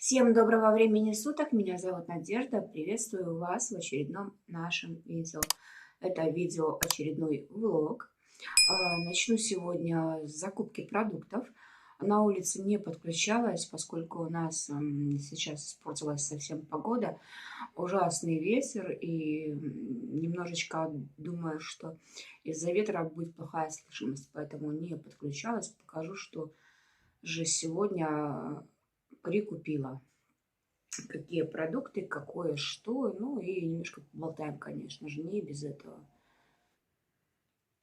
Всем доброго времени суток, меня зовут Надежда, приветствую вас в очередном нашем видео. Это видео очередной влог. Начну сегодня с закупки продуктов. На улице не подключалась, поскольку у нас сейчас испортилась совсем погода. Ужасный ветер и немножечко думаю, что из-за ветра будет плохая слышимость, поэтому не подключалась. Покажу, что же сегодня прикупила. Какие продукты, какое что. Ну и немножко поболтаем, конечно же, не без этого.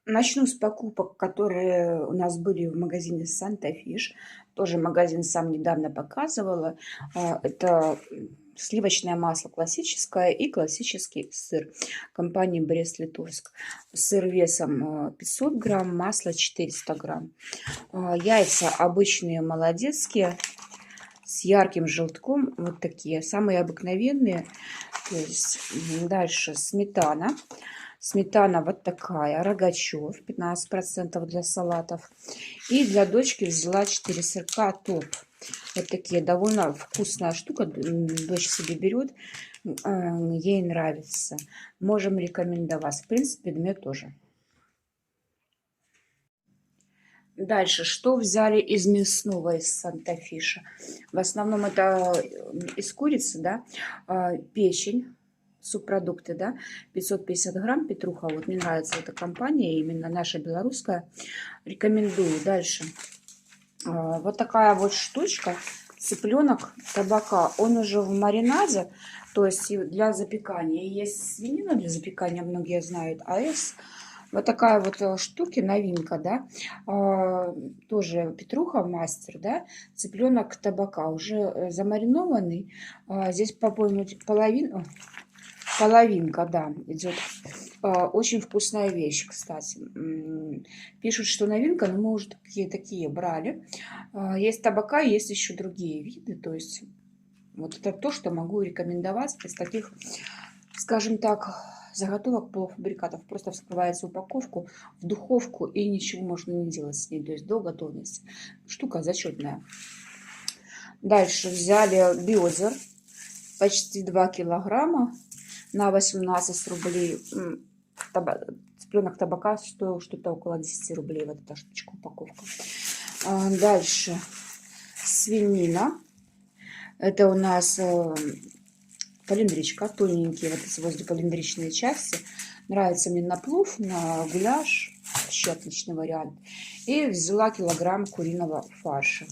Начну с покупок, которые у нас были в магазине Санта Фиш. Тоже магазин сам недавно показывала. Это сливочное масло классическое и классический сыр компании Брест-Литовск. Сыр весом 500 грамм, масло 400 грамм. Яйца обычные молодецкие с ярким желтком, вот такие, самые обыкновенные. То есть дальше сметана. Сметана вот такая, Рогачев, 15% для салатов. И для дочки взяла 4 сырка топ. Вот такие, довольно вкусная штука, дочь себе берет, ей нравится. Можем рекомендовать, в принципе, мне тоже. Дальше, что взяли из мясного, из Санта-Фиша? В основном это из курицы, да, печень, субпродукты, да, 550 грамм, петруха. Вот мне нравится эта компания, именно наша белорусская. Рекомендую. Дальше. Вот такая вот штучка, цыпленок табака. Он уже в маринаде, то есть для запекания. Есть свинина для запекания, многие знают, а есть вот такая вот штука, новинка, да, тоже петруха мастер, да, цыпленок табака, уже замаринованный. Здесь, по-моему, половинка, да, идет. Очень вкусная вещь, кстати. Пишут, что новинка, но мы уже такие брали. Есть табака, есть еще другие виды, то есть вот это то, что могу рекомендовать из таких, скажем так, заготовок полуфабрикатов. Просто вскрывается упаковку в духовку и ничего можно не делать с ней. То есть до готовности. Штука зачетная. Дальше взяли бедер. Почти 2 килограмма на 18 рублей. Цыпленок табака стоил что-то около 10 рублей. Вот эта штучка, упаковка. Дальше свинина. Это у нас полиндричка, тоненькие вот эти возле полиндричные части. Нравится мне на плов, на гуляш. Вообще отличный вариант. И взяла килограмм куриного фарша.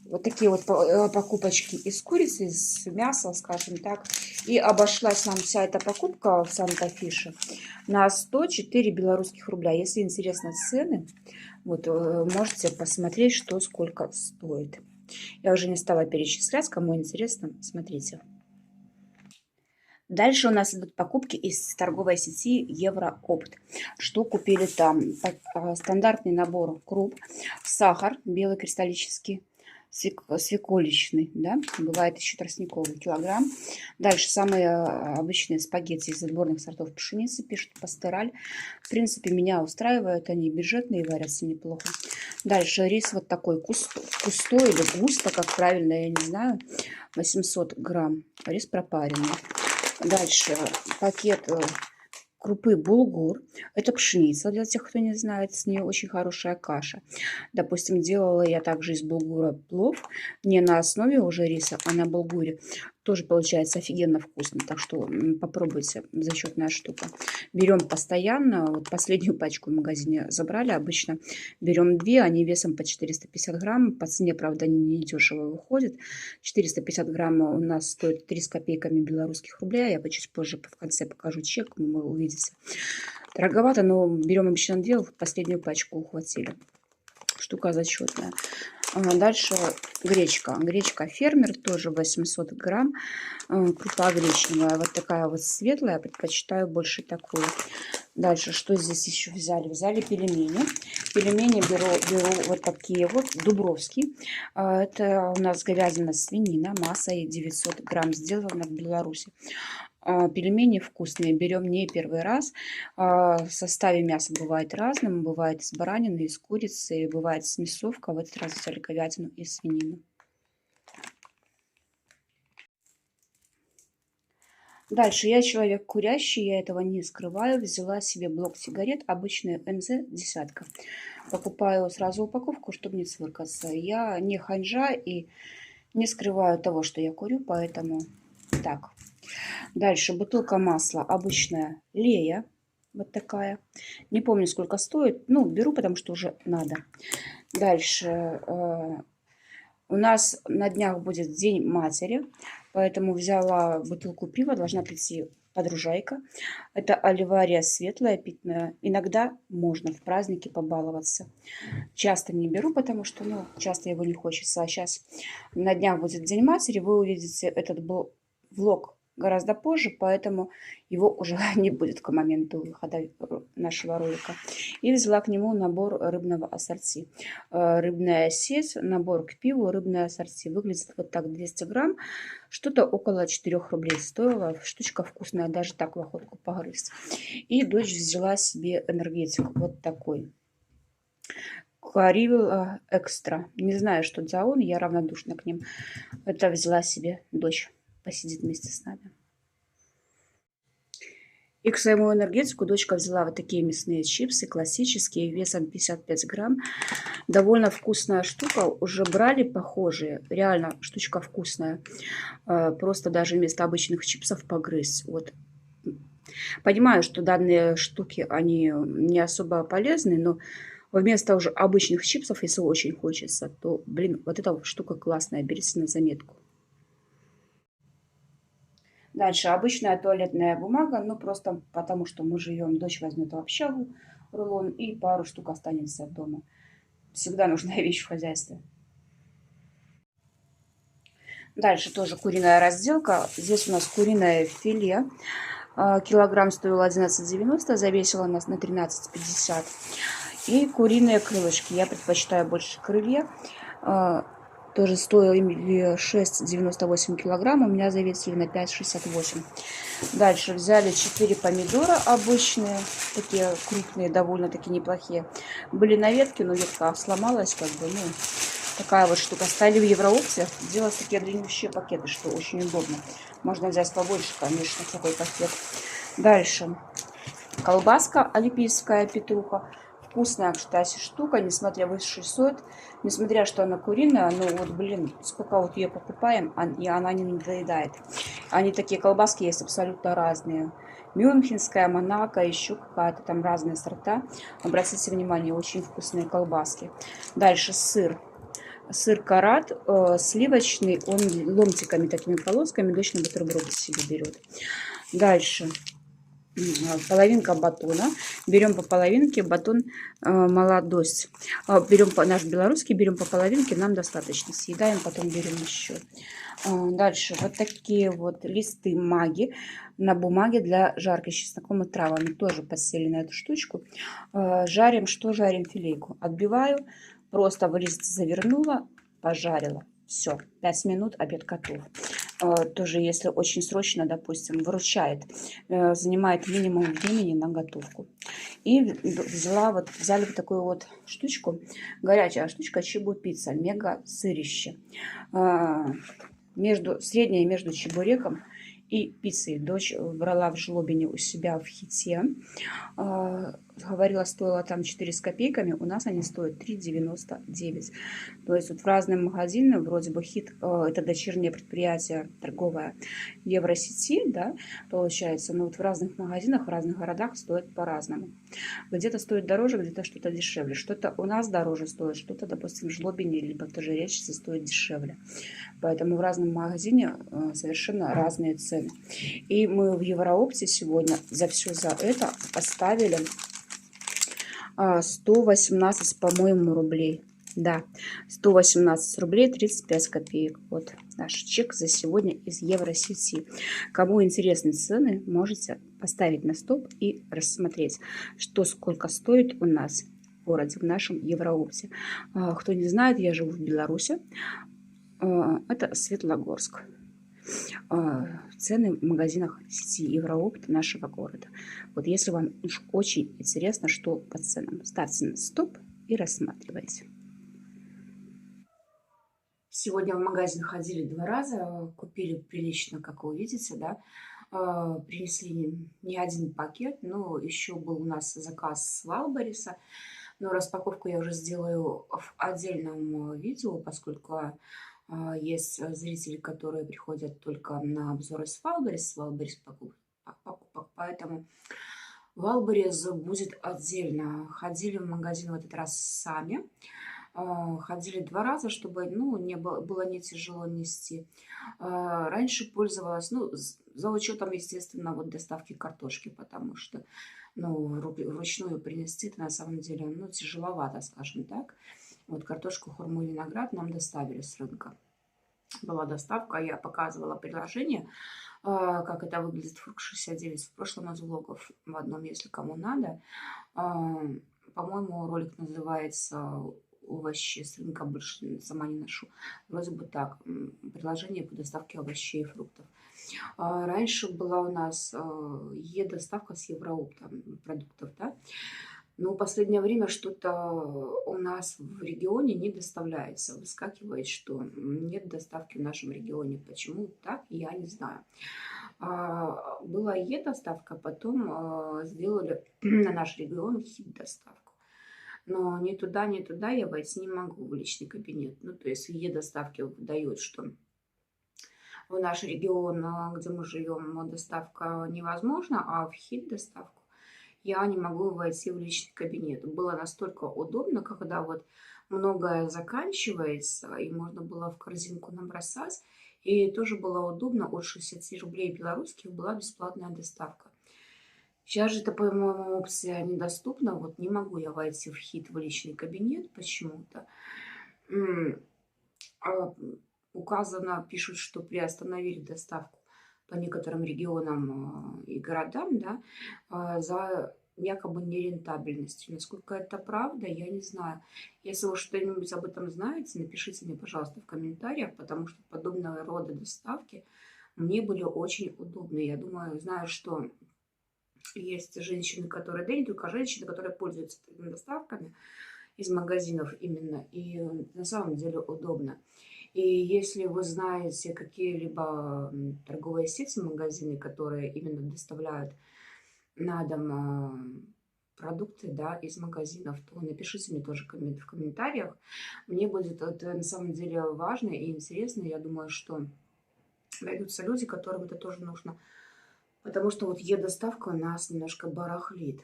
Вот такие вот покупочки из курицы, из мяса, скажем так. И обошлась нам вся эта покупка в Санта-Фише на 104 белорусских рубля. Если интересны цены, вот можете посмотреть, что сколько стоит. Я уже не стала перечислять, кому интересно, смотрите. Дальше у нас идут покупки из торговой сети Евроопт. Что купили там? Стандартный набор круп, сахар белый кристаллический, свеколичный, да, бывает еще тростниковый, килограмм. Дальше самые обычные спагетти из отборных сортов пшеницы, пишут пастераль. В принципе, меня устраивают, они бюджетные, варятся неплохо. Дальше рис вот такой густой или густо, как правильно, я не знаю, 800 грамм, рис пропаренный. Дальше пакет крупы булгур. Это пшеница, для тех, кто не знает, с нее очень хорошая каша. Допустим, делала я также из булгура плов, не на основе уже риса, а на булгуре. Тоже получается офигенно вкусно, так что попробуйте, зачетная штука. Берем постоянно, вот последнюю пачку в магазине забрали, обычно берем 2, они весом по 450 грамм, по цене, правда, не дешево выходит. 450 грамм у нас стоит 3 с копейками белорусских рублей, я чуть позже в конце покажу чек, вы увидите. Дороговато, но берем обычно 2, последнюю пачку ухватили. Штука зачетная. Дальше гречка. Гречка фермер, тоже 800 грамм. Крупа гречневая. Вот такая вот светлая. Предпочитаю больше такую. Дальше, что здесь еще взяли? Взяли пельмени. Пельмени беру вот такие вот. Дубровский. Это у нас говядина, свинина. Массой 900 грамм. Сделана в Беларуси. Пельмени вкусные, берем не первый раз. В составе мяса бывает разным. Бывает из баранины, из курицы, бывает с мясовка. В этот раз взяли говядину и свинину. Дальше, я человек курящий, я этого не скрываю. Взяла себе блок сигарет, обычные НЗ десятка. Покупаю сразу упаковку, чтобы не цвыркаться. Я не ханжа и не скрываю того, что я курю, поэтому так. Дальше, бутылка масла обычная Лея. Вот такая. Не помню, сколько стоит. Ну, беру, потому что уже надо. Дальше, у нас на днях будет День матери, поэтому взяла бутылку пива, должна прийти подружайка. Это оливария светлая, питная. Иногда можно в празднике побаловаться. Часто не беру, потому что, ну, часто его не хочется. А сейчас на днях будет День матери, вы увидите этот влог гораздо позже, поэтому его уже не будет к моменту выхода нашего ролика. И взяла к нему набор рыбного ассорти. Рыбная сеть, набор к пиву, рыбное ассорти. Выглядит вот так, 200 грамм. Что-то около 4 рублей стоило. Штучка вкусная, даже так в охотку погрызть. И дочь взяла себе энергетик вот такой. Карила экстра. Не знаю, что это за он, я равнодушна к ним. Это взяла себе дочь. Посидит вместе с нами. И к своему энергетику дочка взяла вот такие мясные чипсы, классические, весом 55 грамм. Довольно вкусная штука. Уже брали похожие. Реально штучка вкусная. Просто даже вместо обычных чипсов погрызть. Вот. Понимаю, что данные штуки, они не особо полезны, но вместо уже обычных чипсов, если очень хочется, то, блин, вот эта штука классная. Берите на заметку. Дальше обычная туалетная бумага, ну просто потому что мы живем, дочь возьмет в общагу рулон и пару штук останется дома. Всегда нужная вещь в хозяйстве. Дальше тоже куриная разделка. Здесь у нас куриное филе. Килограмм стоил 11,90, завесила нас на 13,50. И куриные крылышки. Я предпочитаю больше крылья. Тоже стоили 6,98 килограмм. У меня завесили на 5,68. Дальше взяли 4 помидора обычные. Такие крупные, довольно-таки неплохие. Были на ветке, но ветка сломалась. Как бы, ну, такая вот штука. Стали в Евроопте. Делать такие длиннющие пакеты, что очень удобно. Можно взять побольше, конечно, такой пакет. Дальше. Колбаска алипийская петруха. Вкусная, кстати, штука, несмотря высший сорт. Несмотря, что она куриная, ну вот, блин, сколько вот ее покупаем, и она не надоедает. Они такие колбаски есть абсолютно разные. Мюнхенская, Монако, еще какая-то там разные сорта. Обратите внимание, очень вкусные колбаски. Дальше сыр. Сыр карат, сливочный, он ломтиками, такими полосками, дочь на бутерброды себе берет. Дальше. Половинка батона. Берем по половинке, батон молодость. Берем наш белорусский, берем по половинке, нам достаточно. Съедаем, потом берем еще. Дальше вот такие вот листы маги на бумаге для жарки с чесноком и травами. Тоже подсели на эту штучку. Жарим, что жарим? Филейку. Отбиваю, просто в лист завернула, пожарила. Все, 5 минут, обед готов. Тоже, если очень срочно, допустим, выручает, занимает минимум времени на готовку. И взяли вот такую вот штучку, горячая штучка чебупицца, мега сырище. Средняя между чебуреком и пиццей. Дочь брала в Жлобине у себя в Хите. Говорила, стоило там 4 с копейками. У нас они стоят 3,99. То есть вот в разные магазины, вроде бы Хит, это дочернее предприятие торговое Евросети, да, получается. Но вот в разных магазинах, в разных городах стоит по-разному. Где-то стоит дороже, где-то что-то дешевле. Что-то у нас дороже стоит, что-то, допустим, в Жлобине, либо тоже Речице стоит дешевле. Поэтому в разном магазине совершенно разные цены. И мы в Евроопте сегодня за все за это оставили 118, по-моему, рублей. Да, 118 рублей 35 копеек. Вот наш чек за сегодня из Евросети. Кому интересны цены, можете поставить на стоп и рассмотреть, что сколько стоит у нас в городе, в нашем Евроопте. Кто не знает, я живу в Беларуси. Это Светлогорск. Цены в магазинах сети Евроопт нашего города. Вот если вам уж очень интересно, что по ценам, ставьте на стоп и рассматривайте. Сегодня в магазин ходили 2 раза, купили прилично, как вы видите, да. Принесли не один пакет, но еще был у нас заказ с Валбериса. Но распаковку я уже сделаю в отдельном видео, поскольку есть зрители, которые приходят только на обзоры с Валберис покупок, поэтому Валберис будет отдельно. Ходили в магазин в этот раз сами. Ходили 2 раза, чтобы, ну, не было не тяжело нести. Раньше пользовалась, ну, за учетом, естественно, вот доставки картошки, потому что, ну, вручную принести это на самом деле, ну, тяжеловато, скажем так. Вот картошку, хурму и виноград нам доставили с рынка. Была доставка, я показывала приложение, как это выглядит в Фрукт 69 в прошлом из влогов, в одном, если кому надо. По-моему, ролик называется «Овощи с рынка», больше сама не ношу. Вроде бы так. Приложение по доставке овощей и фруктов. Раньше была у нас доставка с Еврооптом продуктов, да. Но в последнее время что-то у нас в регионе не доставляется. Выскакивает, что нет доставки в нашем регионе. Почему так, я не знаю. Была доставка, потом сделали на наш регион доставку. Но ни туда, ни туда я войти не могу в личный кабинет. Ну, то есть доставки выдают, что в наш регион, где мы живем, доставка невозможна, а в доставку я не могу войти в личный кабинет. Было настолько удобно, когда вот многое заканчивается, и можно было в корзинку набросать. И тоже было удобно, от 60 рублей белорусских была бесплатная доставка. Сейчас же это, по-моему, опция недоступна. Вот не могу я войти в личный кабинет почему-то. Указано, пишут, что приостановили доставку по некоторым регионам и городам, да, за якобы нерентабельностью. Насколько это правда, я не знаю. Если вы что-нибудь об этом знаете, напишите мне, пожалуйста, в комментариях, потому что подобного рода доставки мне были очень удобны. Я думаю, знаю, что есть женщины, которые, да не только женщины, которые пользуются такими доставками из магазинов именно, и на самом деле удобно. И если вы знаете какие-либо торговые сети, магазины, которые именно доставляют на дом продукты, да, из магазинов, то напишите мне тоже в комментариях. Мне будет это на самом деле важно и интересно. Я думаю, что найдутся люди, которым это тоже нужно. Потому что вот доставка у нас немножко барахлит.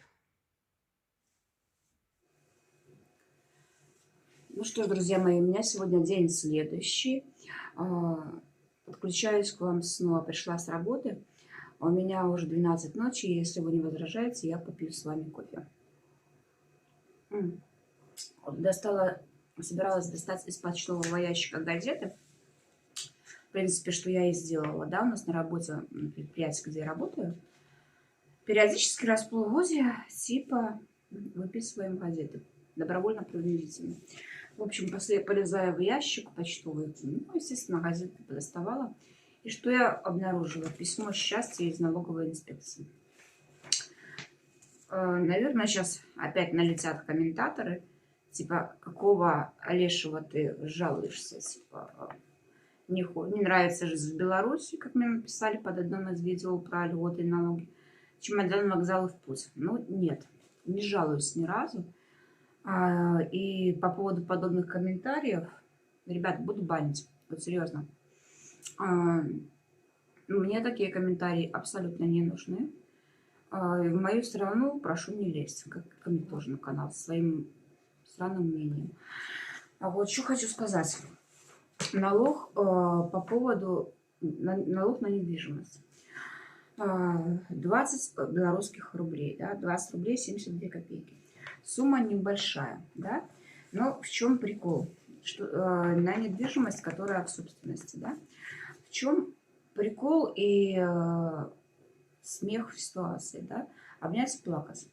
Ну что ж, друзья мои, у меня сегодня день следующий. Подключаюсь к вам снова. Пришла с работы. У меня уже 12 ночи. Если вы не возражаете, я попью с вами кофе. Собиралась достать из почтового ящика газеты. В принципе, что я и сделала. Да, у нас на работе, на предприятии, где я работаю, периодически раз в полугодие типа выписываем газеты. Добровольно-принудительно. В общем, полезая в ящик почтовый, ну, естественно, газеты подоставала. И что я обнаружила? Письмо счастья из налоговой инспекции. Наверное, сейчас опять налетят комментаторы, типа, какого лешего ты жалуешься, типа, не нравится жизнь в Беларуси, как мне написали под одном из видео про льготы и налоги. Чемодан, вокзал и в путь. Ну, нет, не жалуюсь ни разу. И по поводу подобных комментариев, ребят, буду банить. Вот серьезно. Мне такие комментарии абсолютно не нужны. В мою страну прошу не лезть, как ко мне тоже на канал, своим странным мнением. А вот что хочу сказать. Налог по поводу налог на недвижимость. 20 белорусских рублей, да, 20 рублей 72 копейки. Сумма небольшая, да, но в чем прикол? Что, на недвижимость, которая в собственности, да, в чем прикол и смех в ситуации, да, обнять и плакать.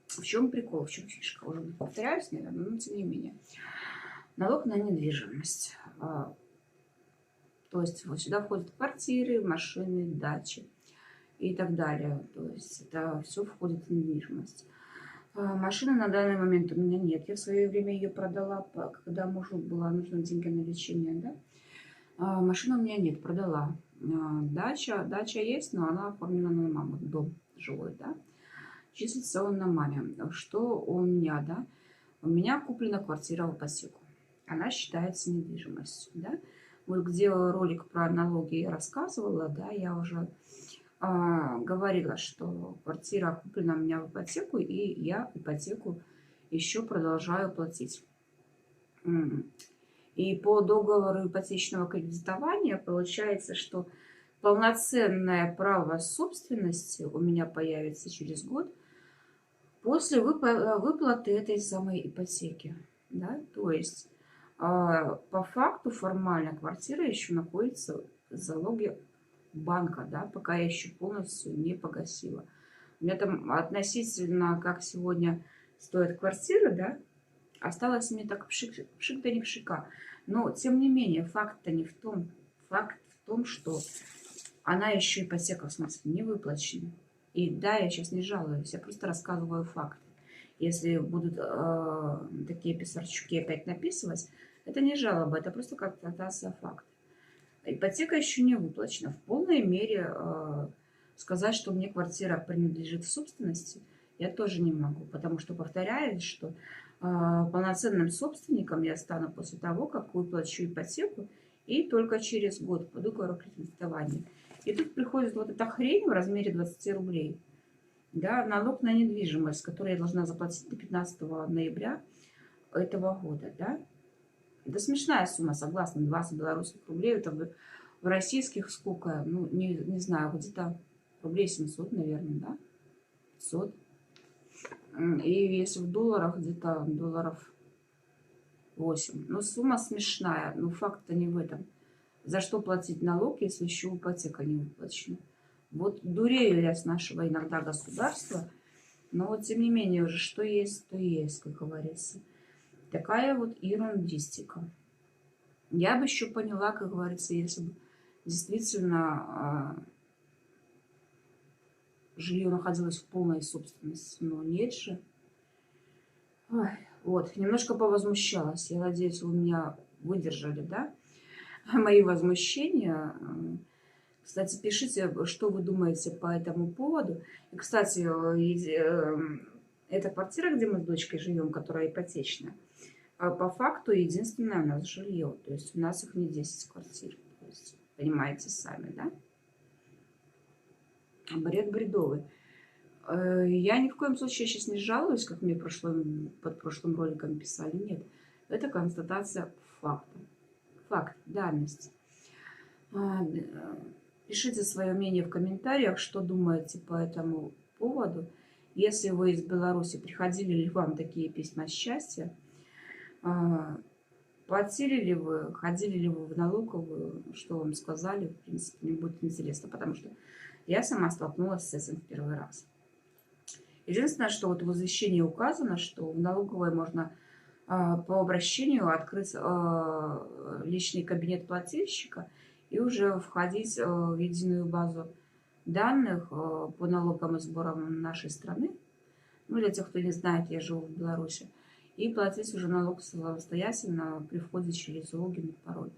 В чем прикол, в чем фишка? Уже повторяюсь, наверное, но тем не менее. Налог на недвижимость. То есть вот сюда входят квартиры, машины, дачи и так далее. То есть это все входит в недвижимость. Машины на данный момент у меня нет. Я в свое время ее продала, когда мужу было нужно деньги на лечение, да. Машины у меня нет, продала. Дача есть, но она оформлена на маму, дом жилой, да. Числится он на маме. Что у меня, да? У меня куплена квартира в ипотеку. Она считается недвижимостью, да. Вот где ролик про налоги я рассказывала, да, я уже говорила, что квартира куплена у меня в ипотеку, и я ипотеку еще продолжаю платить. И по договору ипотечного кредитования получается, что полноценное право собственности у меня появится через год после выплаты этой самой ипотеки. Да? То есть по факту формально квартира еще находится в залоге банка, да, пока я еще полностью не погасила. У меня там относительно, как сегодня стоит квартира, да, осталось мне так пшик, пшик да не пшика. Но, тем не менее, факт-то не в том. Факт в том, что она еще ипотека, в смысле, не выплачена. И да, я сейчас не жалуюсь, я просто рассказываю факты. Если будут такие писарчуки опять написывать, это не жалоба, это просто констатация факта. Ипотека еще не выплачена. В полной мере сказать, что мне квартира принадлежит в собственности, я тоже не могу. Потому что, повторяюсь, что полноценным собственником я стану после того, как выплачу ипотеку, и только через год по договору кредитования. И тут приходит вот эта хрень в размере 20 рублей. Да, налог на недвижимость, который я должна заплатить до 15 ноября этого года. Да? Это смешная сумма, согласна, 20 белорусских рублей. Это в российских сколько? Ну, не знаю, где-то рублей 700, наверное, да? 500. И если в долларах, где-то долларов 8. Ну, сумма смешная, но факт-то не в этом. За что платить налог, если еще ипотека не выплачена? Вот дурею я с нашего иногда государства, но вот тем не менее уже что есть, то есть, как говорится. Такая вот ерундистика. Я бы еще поняла, как говорится, если бы действительно жилье находилось в полной собственности. Но нет же. Ой, вот, немножко повозмущалась. Я надеюсь, вы меня выдержали, да? Мои возмущения. Кстати, пишите, что вы думаете по этому поводу. И, кстати, эта квартира, где мы с дочкой живем, которая ипотечная, по факту единственное у нас жилье. То есть у нас их не 10 квартир. То есть, понимаете сами, да? Бред бредовый. Я ни в коем случае сейчас не жалуюсь, как мне под прошлым роликом писали. Нет, это констатация факта. Факт, данность. Пишите свое мнение в комментариях, что думаете по этому поводу. Если вы из Беларуси, приходили ли вам такие письма счастья? Платили ли вы, ходили ли вы в налоговую, что вам сказали, в принципе, мне будет интересно, потому что я сама столкнулась с этим в первый раз. Единственное, что вот в извещении указано, что в налоговой можно по обращению открыть личный кабинет плательщика и уже входить в единую базу данных по налогам и сборам нашей страны. Ну, для тех, кто не знает, я живу в Беларуси. И платить уже налог самостоятельно при входе через логин и пароль.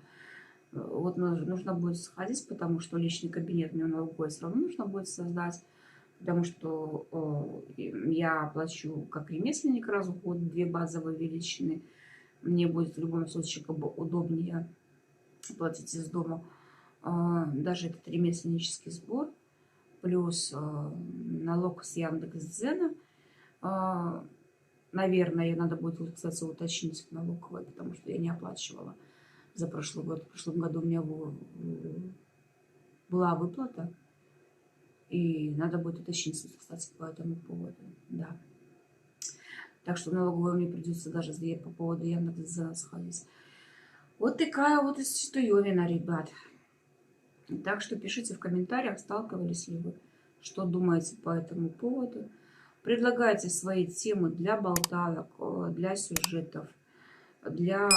Вот нужно будет сходить, потому что личный кабинет мне налоговой все равно нужно будет создать. Потому что я плачу как ремесленник раз в год, 2 базовые величины. Мне будет в любом случае как бы удобнее платить из дома. Даже этот ремесленнический сбор. Плюс налог с Яндекс.Дзена. Наверное, ее надо будет, кстати, уточнить в налоговой, потому что я не оплачивала за прошлый год. В прошлом году у меня была выплата. И надо будет уточнить, кстати, по этому поводу. Да. Так что в налоговую мне придется даже по поводу Яндекс.Дзена сходить. Вот такая вот история, ребят. Так что пишите в комментариях, сталкивались ли вы, что думаете по этому поводу. Предлагайте свои темы для болталок, для сюжетов, для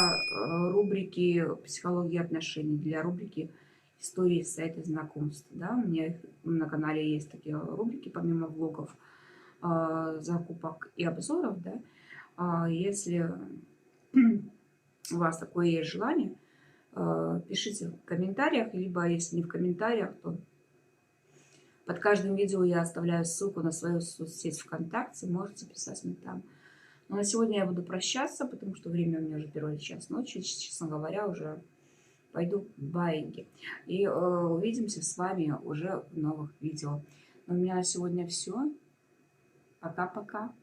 рубрики «Психология отношений», для рубрики «Истории сайта знакомств». Да? У меня на канале есть такие рубрики, помимо влогов, закупок и обзоров. Да? Если у вас такое есть желание, Пишите в комментариях, либо если не в комментариях, то под каждым видео я оставляю ссылку на свою соцсеть ВКонтакте, можете писать мне там. Но на сегодня я буду прощаться, потому что время у меня уже 1 час ночи, честно говоря, уже пойду в баиньки. И увидимся с вами уже в новых видео. Но у меня на сегодня все. Пока-пока.